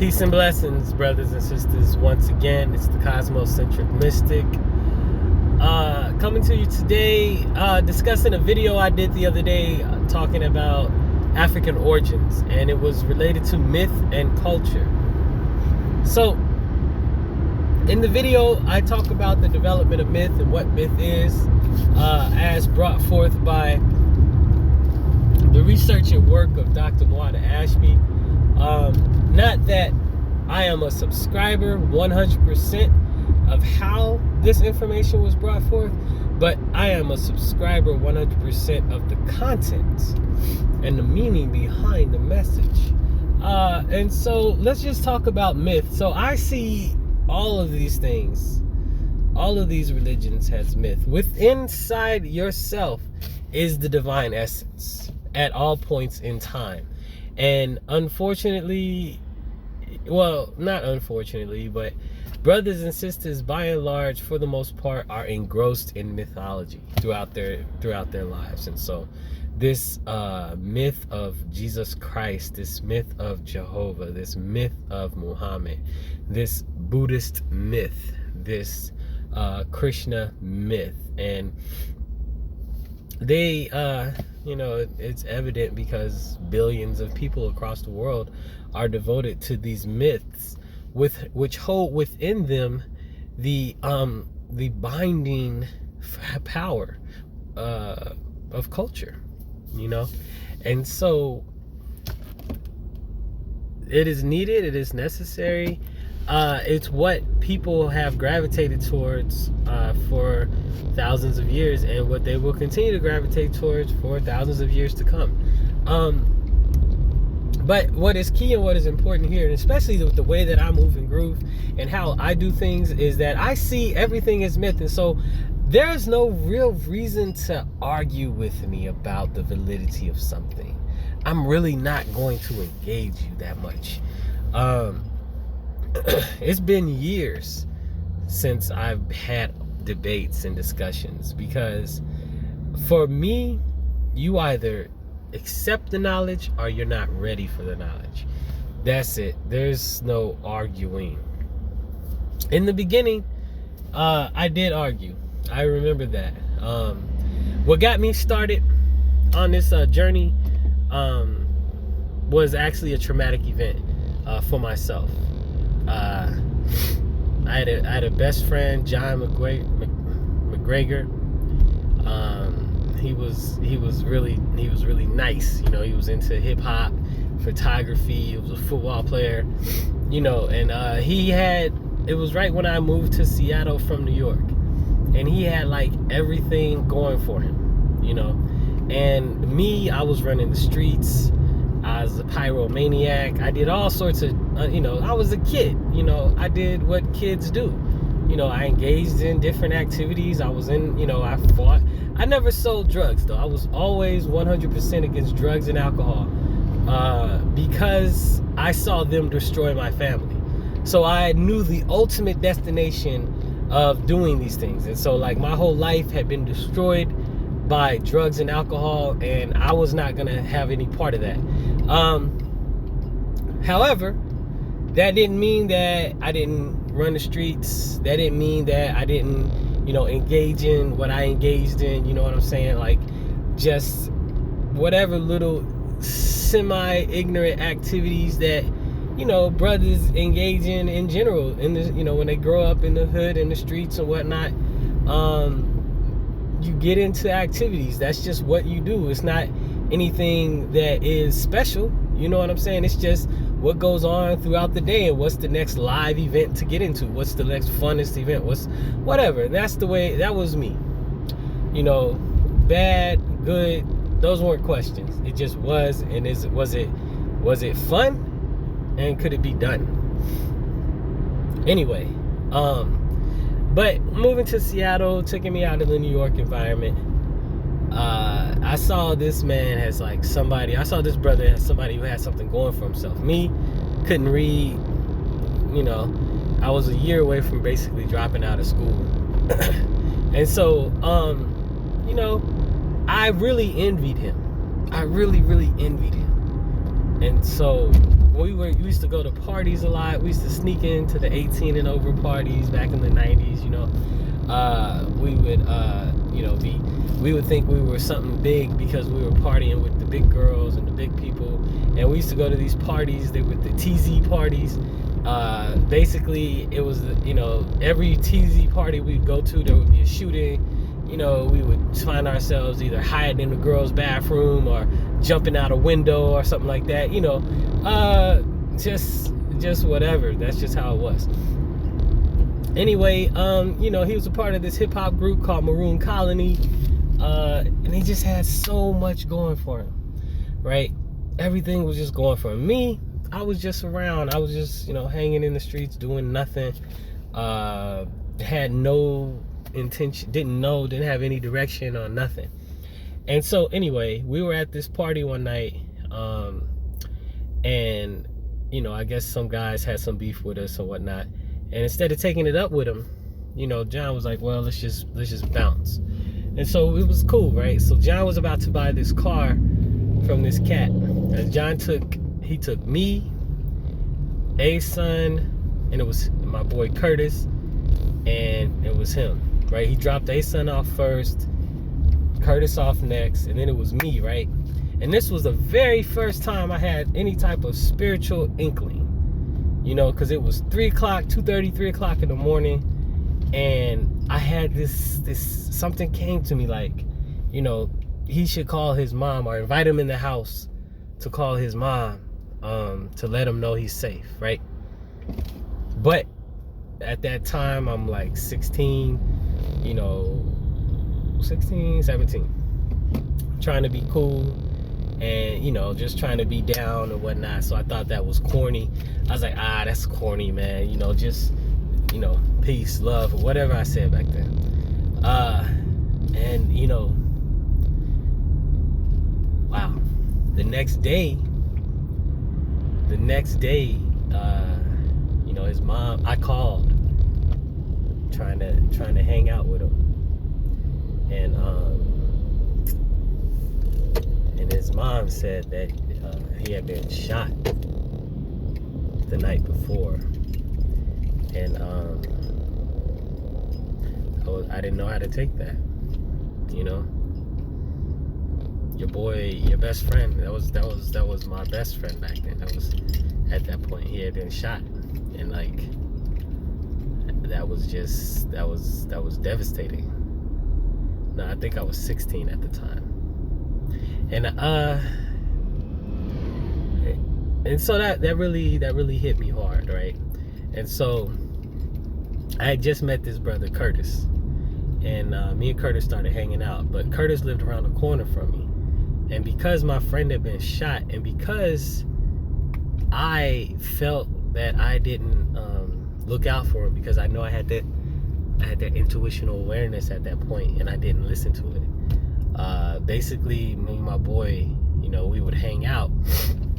Peace and blessings, brothers and sisters. Once again, it's the Cosmocentric Mystic. Coming to you today, discussing a video I did the other day talking about African origins, and it was related to myth and culture. So, in the video, I talk about the development of myth and what myth is, as brought forth by the research and work of Dr. Mwada Ashby. Not that I am a subscriber 100% of how this information was brought forth, but I am a subscriber 100% of the content and the meaning behind the message. And so let's just talk about myth. So I see all of these things, all of these religions as myth. Inside yourself is the divine essence at all points in time. And unfortunately, well, not unfortunately, but brothers and sisters, by and large, for the most part, are engrossed in mythology throughout their lives. And so this myth of Jesus Christ, this myth of Jehovah, this myth of Muhammad, this Buddhist myth, this Krishna myth, and they it's evident because billions of people across the world are devoted to these myths, which hold within them the binding power of culture, and so it is needed, it is necessary. It's what people have gravitated towards for thousands of years, and what they will continue to gravitate towards for thousands of years to come. But what is key and what is important here, and especially with the way that I move and groove and how I do things, is that I see everything as myth. And so there's no real reason to argue with me about the validity of something. I'm really not going to engage you that much. It's been years since I've had debates and discussions, because for me, you either accept the knowledge or you're not ready for the knowledge. That's it. There's no arguing. In the beginning, I did argue. I remember that. What got me started on this journey was actually a traumatic event for myself. I had a best friend, John McGregor. He was really nice. He was into hip hop, photography. He was a football player. And it was right when I moved to Seattle from New York, and he had like everything going for him. And me, I was running the streets. I was a pyromaniac. I did all sorts of, I was a kid. I did what kids do. I engaged in different activities. I was in, I fought. I never sold drugs, though. I was always 100% against drugs and alcohol because I saw them destroy my family. So I knew the ultimate destination of doing these things. And so, like, my whole life had been destroyed by drugs and alcohol, and I was not going to have any part of that. However, that didn't mean that I didn't run the streets. That didn't mean that I didn't, engage in what I engaged in. You know what I'm saying? Like, just whatever little semi-ignorant activities that, brothers engage in general. In this, when they grow up in the hood, in the streets and whatnot, you get into activities. That's just what you do. It's not anything that is special. You know what I'm saying? It's just what goes on throughout the day, and what's the next live event to get into, what's the next funnest event, whatever. And that's the way, that was me. Bad, good, those weren't questions. It just was. And was it fun, and could it be done? Anyway, but moving to Seattle, taking me out of the New York environment, I saw this man as like somebody, I saw this brother as somebody who had something going for himself. Me, couldn't read, I was a year away from basically dropping out of school. And so, I really envied him. I really, really envied him. And so we used to go to parties a lot. We used to sneak into the 18 and over parties back in the 90s, we would we would think we were something big because we were partying with the big girls and the big people, and we used to go to these parties. They were the TZ parties. Basically it was, every TZ party we'd go to, there would be a shooting. We would find ourselves either hiding in the girls' bathroom or jumping out a window or something like that. Just whatever. That's just how it was. Anyway, he was a part of this hip hop group called Maroon Colony, and he just had so much going for him, right? Everything was just going for him. Me, I was just around. I was just, hanging in the streets, doing nothing. Had no intention, didn't have any direction or nothing. And so anyway, we were at this party one night, and I guess some guys had some beef with us or whatnot. And instead of taking it up with him, John was like, well, let's just bounce. And so it was cool, right? So John was about to buy this car from this cat. And John took me, A-Son, and it was my boy Curtis, and it was him, right? He dropped A-Son off first, Curtis off next, and then it was me, right? And this was the very first time I had any type of spiritual inkling, because it was 2:30, 3 o'clock in the morning, and I had this something came to me like, he should call his mom or invite him in the house to call his mom, to let him know he's safe, right? But at that time, I'm like 16, 16, 17, trying to be cool and, just trying to be down and whatnot. So I thought that was corny. I was like, that's corny, man. Just, peace, love, or whatever I said back then. And, wow. The next day, his mom, I called, trying to hang out with him, and his mom said that he had been shot the night before, and I didn't know how to take that. Your best friend, that was my best friend back then. That was, at that point, he had been shot, and like that was devastating. No, I think I was 16 at the time, and so that really hit me hard, right? And so I had just met this brother Curtis, and me and Curtis started hanging out. But Curtis lived around the corner from me, and because my friend had been shot, and because I felt that I didn't look out for him, because I know I had that intuitional awareness at that point, and I didn't listen to it. Basically, me and my boy, we would hang out,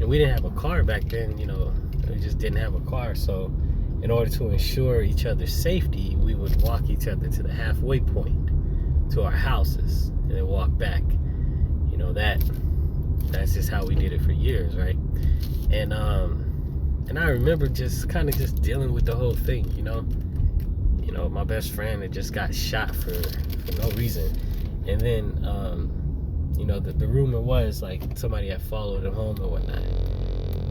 and we didn't have a car back then. We just didn't have a car. So in order to ensure each other's safety, we would walk each other to the halfway point to our houses and then walk back. That's just how we did it for years, right? And I remember just dealing with the whole thing. My best friend had just got shot for no reason, and then the rumor was like somebody had followed him home or whatnot.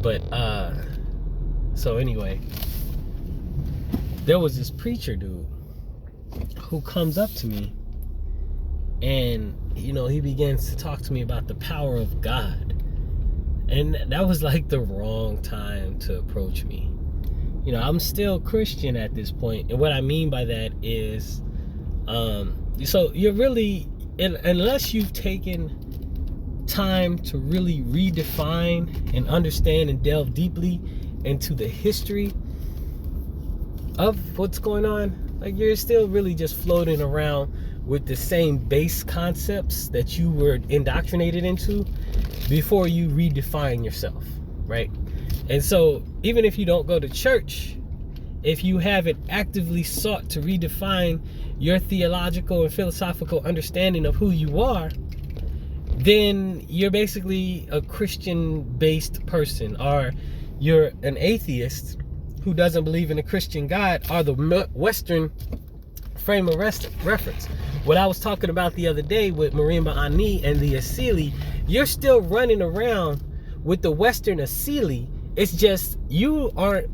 But so anyway, there was this preacher dude who comes up to me, and he begins to talk to me about the power of God, and that was like the wrong time to approach me. I'm still Christian at this point, and what I mean by that is, so you're really, unless you've taken time to really redefine and understand and delve deeply into the history of what's going on, like, you're still really just floating around with the same base concepts that you were indoctrinated into before you redefine yourself, right? And so even if you don't go to church, if you haven't actively sought to redefine your theological and philosophical understanding of who you are, then you're basically a Christian-based person, or you're an atheist who doesn't believe in a Christian God, are the Western frame of reference. What I was talking about the other day with Marimba Ani and the Asili, you're still running around with the Western Asili. It's just you aren't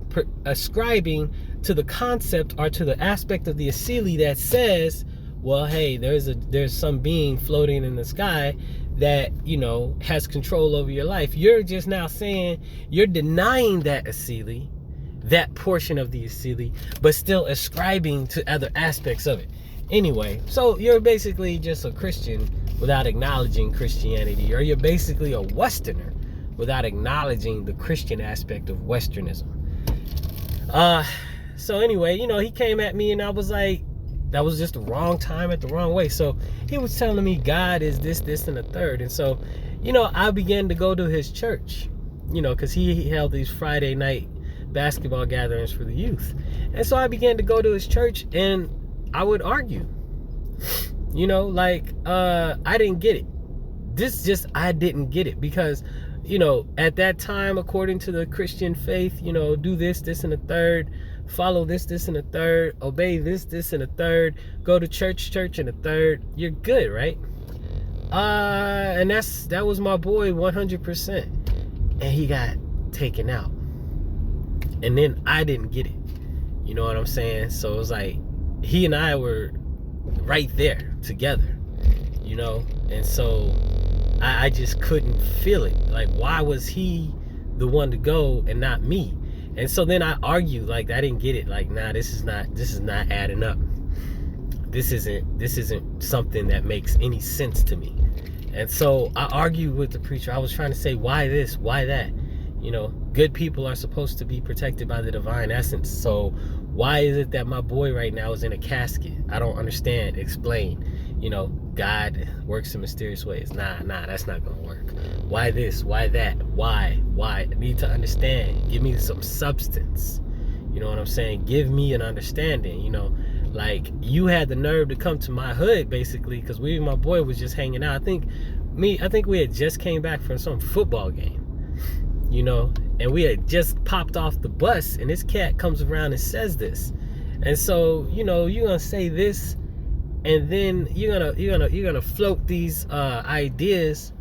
ascribing to the concept or to the aspect of the Asili that says, well, hey, there's some being floating in the sky that, you know, has control over your life. You're just now saying, you're denying that Asili, that portion of the Asili, but still ascribing to other aspects of it. Anyway, so you're basically just a Christian without acknowledging Christianity, or you're basically a Westerner without acknowledging the Christian aspect of Westernism. So anyway, you know, he came at me and I was like, that was just the wrong time at the wrong way. So he was telling me God is this, this, and the third. And so, you know, I began to go to his church, you know, because he held these Friday night basketball gatherings for the youth. And so I began to go to his church and I would argue, you know, like, I didn't get it. I didn't get it because, you know, at that time, according to the Christian faith, you know, do this, this, and the third, follow this, this, and the third, obey this, this, and the third, go to church, and the third, you're good, right? And that was my boy 100%. And he got taken out. And then I didn't get it. You know what I'm saying? So it was like, he and I were right there together, you know? And so I just couldn't feel it. Like, why was he the one to go and not me? And so then I argued, like, I didn't get it. Like, nah, this is not adding up. This isn't something that makes any sense to me. And so I argued with the preacher. I was trying to say, why this? Why that? You know, good people are supposed to be protected by the divine essence. So why is it that my boy right now is in a casket? I don't understand. Explain. You know, God works in mysterious ways. Nah, that's not gonna work. Why this? Why that? Why? I need to understand. Give me some substance. You know what I'm saying? Give me an understanding. You know, like, you had the nerve to come to my hood, basically, because we and my boy was just hanging out. I think we had just came back from some football game, you know, and we had just popped off the bus, and this cat comes around and says this. And so, you know, you're gonna say this, and then you're gonna float these ideas,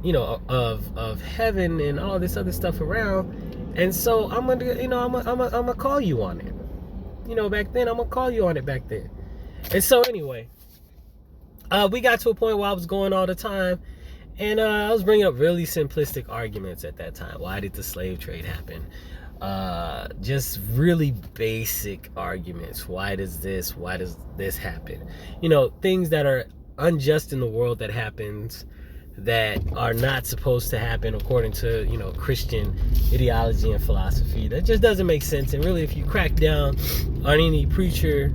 you know, of heaven and all this other stuff around. And so I'm gonna call you on it. You know, back then, I'm gonna call you on it back then. And so anyway, we got to a point where I was going all the time, and I was bringing up really simplistic arguments at that time. Why did the slave trade happen? Just really basic arguments. Why does this happen? You know, things that are unjust in the world that happens, that are not supposed to happen according to, you know, Christian ideology and philosophy. That just doesn't make sense. And really, if you crack down on any preacher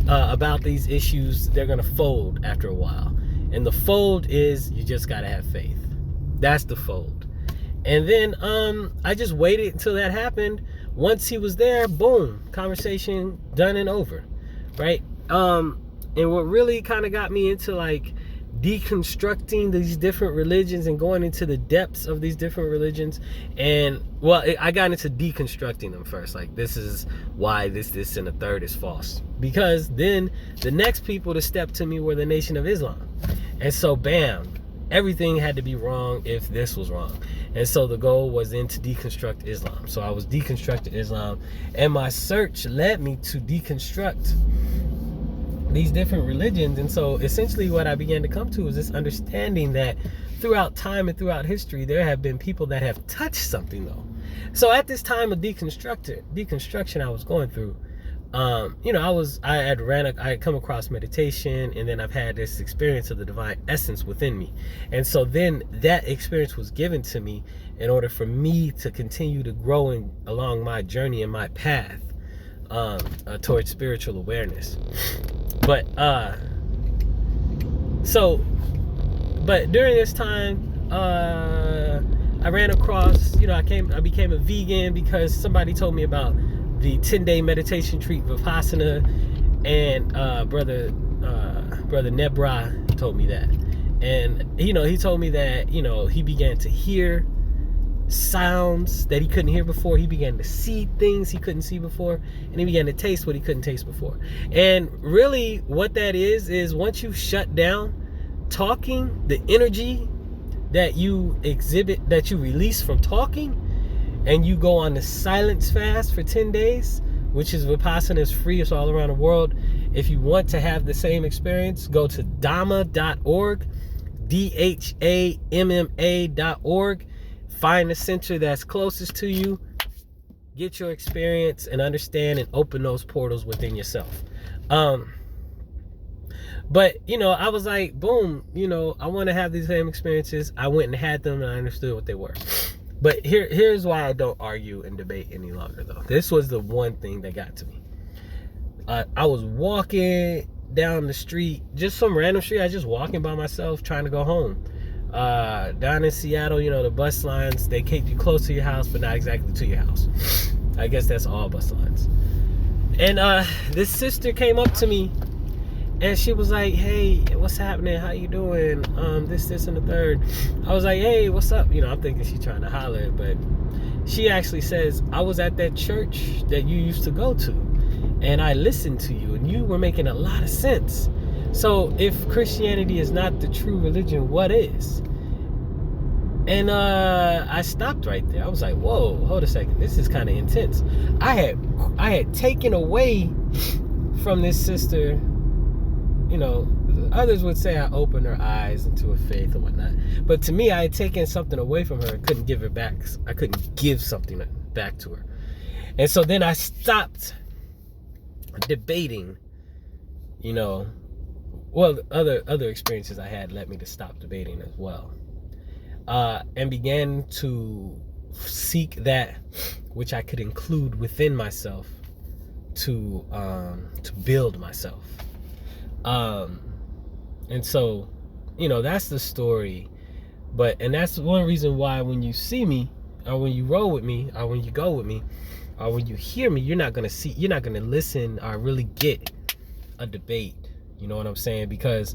about these issues, they're gonna fold after a while. And the fold is, you just gotta have faith. That's the fold. And then I just waited until that happened. Once he was there, boom, conversation done and over, right? And what really kind of got me into, like, deconstructing these different religions and going into the depths of these different religions, and I got into deconstructing them first. Like, this is why this and the third is false, because then the next people to step to me were the Nation of Islam. And so bam, everything had to be wrong if this was wrong. And so the goal was then to deconstruct Islam. So I was deconstructing Islam, and my search led me to deconstruct these different religions. And so essentially what I began to come to is this understanding that throughout time and throughout history, there have been people that have touched something, though. So at this time of deconstruction I was going through, you know, I had come across meditation, and then I've had this experience of the divine essence within me. And so then that experience was given to me in order for me to continue to grow along my journey and my path towards spiritual awareness. But during this time, I ran across, you know, I became a vegan because somebody told me about the 10-day meditation treat Vipassana, and brother Nebra told me that. And, you know, he told me that, you know, he began to hear sounds that he couldn't hear before. He began to see things he couldn't see before, and he began to taste what he couldn't taste before. And really what that is once you shut down talking, the energy that you exhibit, that you release from talking, and you go on the silence fast for 10 days, which is Vipassana, is free. It's all around the world. If you want to have the same experience, go to dhamma.org, DHAMMA.org. Find a center that's closest to you. Get your experience and understand and open those portals within yourself. But, I was like, boom, I want to have these same experiences. I went and had them, and I understood what they were. But here's why I don't argue and debate any longer, though. This was the one thing that got to me. I was walking down the street, just some random street. I was just walking by myself, trying to go home. Down in Seattle, the bus lines, they take you close to your house, but not exactly to your house. I guess that's all bus lines. And this sister came up to me, and she was like, hey, what's happening? How you doing? This, and the third. I was like, hey, what's up? I'm thinking she's trying to holler, but she actually says, I was at that church that you used to go to, and I listened to you, and you were making a lot of sense. So if Christianity is not the true religion, what is? And I stopped right there. I was like, whoa, hold a second. This is kind of intense. I had taken away from this sister, others would say I opened her eyes into her faith and whatnot. But to me, I had taken something away from her and couldn't give it back. I couldn't give something back to her. And so then I stopped debating, well, other experiences I had led me to stop debating as well, and began to seek that which I could include within myself to build myself. And so, that's the story. And that's one reason why when you see me, or when you roll with me, or when you go with me, or when you hear me, you're not gonna listen or really get a debate. You know what I'm saying? Because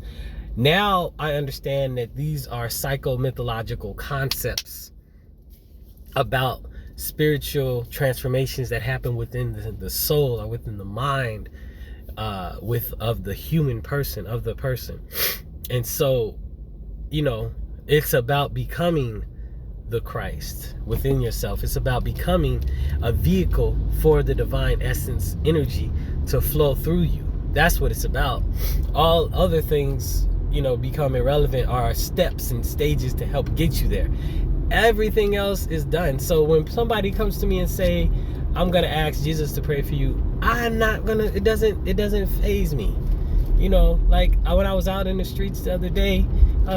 now I understand that these are psycho-mythological concepts about spiritual transformations that happen within the soul or within the mind of the human person, of the person. And so, it's about becoming the Christ within yourself. It's about becoming a vehicle for the divine essence energy to flow through you. That's what it's about. All other things, become irrelevant, are steps and stages to help get you there. Everything else is done. So when somebody comes to me and say, I'm gonna ask Jesus to pray for you, I'm not gonna, it doesn't faze me. Like when I was out in the streets the other day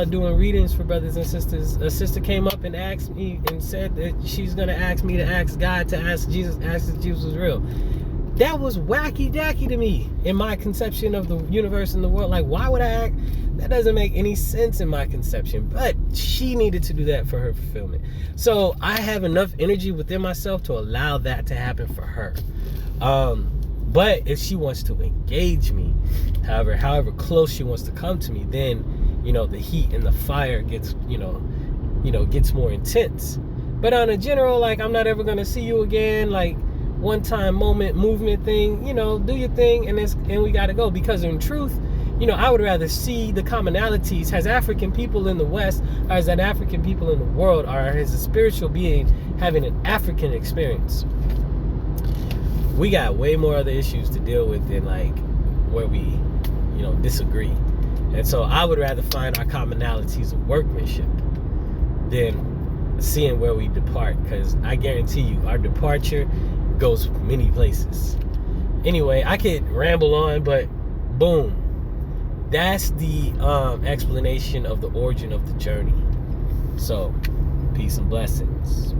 doing readings for brothers and sisters, a sister came up and asked me and said that she's gonna ask me to ask God to ask Jesus if Jesus was real. That was wacky-dacky to me in my conception of the universe and the world. Like, why would I act? That doesn't make any sense in my conception. But she needed to do that for her fulfillment. So I have enough energy within myself to allow that to happen for her. But if she wants to engage me, however close she wants to come to me, then, the heat and the fire gets, gets more intense. But on a general, like, I'm not ever going to see you again, like, one-time movement thing, do your thing, and we got to go. Because in truth, I would rather see the commonalities as African people in the West, or as an African people in the world, or as a spiritual being having an African experience. We got way more other issues to deal with than like where we, disagree. And so I would rather find our commonalities of workmanship than seeing where we depart, because I guarantee you our departure goes many places. Anyway, I could ramble on, but boom, that's the explanation of the origin of the journey. So peace and blessings.